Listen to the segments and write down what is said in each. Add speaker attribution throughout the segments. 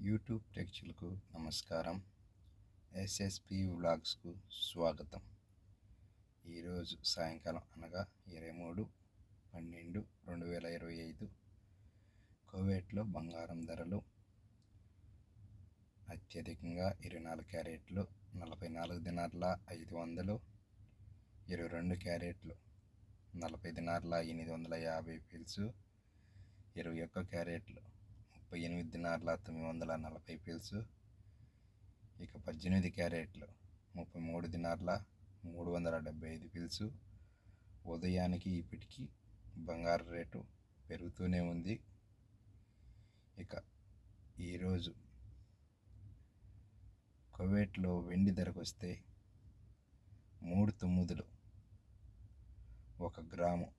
Speaker 1: YouTube ప్రేక్షకులకు నమస్కారం. SSP వ్లాగ్స్కు స్వాగతం. ఈరోజు సాయంకాలం అనగా 23/12/2025 కువైట్లో బంగారం ధరలు అత్యధికంగా 24 క్యారెట్లు 44 దినార్ల 500, 22 క్యారెట్లు 40 దినార్ల 850 ఫిల్స్, 21 క్యారెట్లు 38 దినార్ల 940 ఫిల్స్, ఇక 18 క్యారెట్లు 33 దినార్ల 375 ఫిల్స్. ఉదయానికి ఇప్పటికీ బంగారు రేటు పెరుగుతూనే ఉంది. ఇక ఈరోజు కువైట్లో వెండి ధరకు వస్తే 3 తొమ్మిదిలు 1 గ్రాము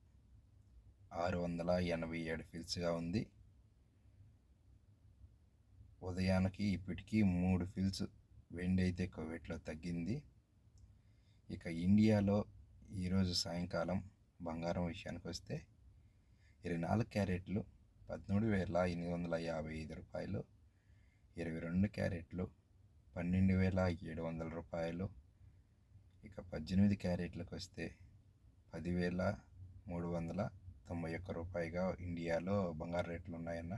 Speaker 1: 687 ఫిల్స్గా ఉంది. ఉదయానికి ఇప్పటికీ 3 ఫిల్స్ వెండి అయితే కువైట్లో తగ్గింది. ఇక ఇండియాలో ఈరోజు సాయంకాలం బంగారం విషయానికి వస్తే 24 క్యారెట్లు 13,855 రూపాయలు, 22 క్యారెట్లు 12,700 రూపాయలు, ఇక 18 క్యారెట్లకు వస్తే 10,391 రూపాయలుగా ఇండియాలో బంగారు రేట్లు ఉన్నాయన్న.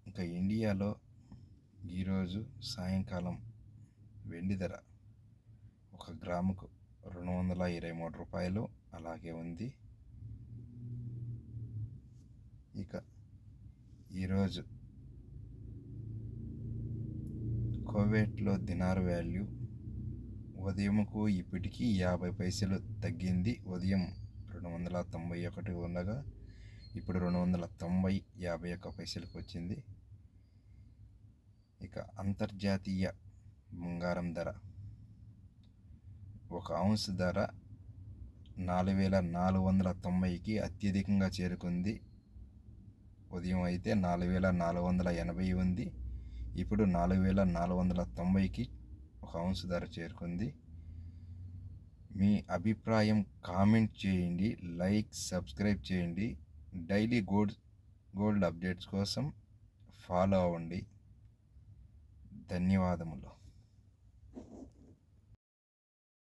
Speaker 1: ఇంకా ఇండియాలో ఈరోజు సాయంకాలం వెండి ధర 1 గ్రాముకు 223 రూపాయలు అలాగే ఉంది. ఇక ఈరోజు కువైట్లో దినార్ వాల్యూ ఉదయంకు ఇప్పటికీ 50 పైసలు తగ్గింది. ఉదయం 291 ఉండగా ఇప్పుడు 290 51 పైసలకు వచ్చింది. ఇక అంతర్జాతీయ బంగారం ధర 1 ఔన్స్ ధర 4,490కి అత్యధికంగా చేరుకుంది. ఉదయం అయితే 4,480 ఉంది, ఇప్పుడు 4,490కి 1 ఔన్స్ ధర చేరుకుంది. మీ అభిప్రాయం కామెంట్ చేయండి, లైక్ సబ్స్క్రైబ్ చేయండి. డైలీ గోల్డ్ అప్డేట్స్ కోసం ఫాలో అవ్వండి. ధన్యవాదములు.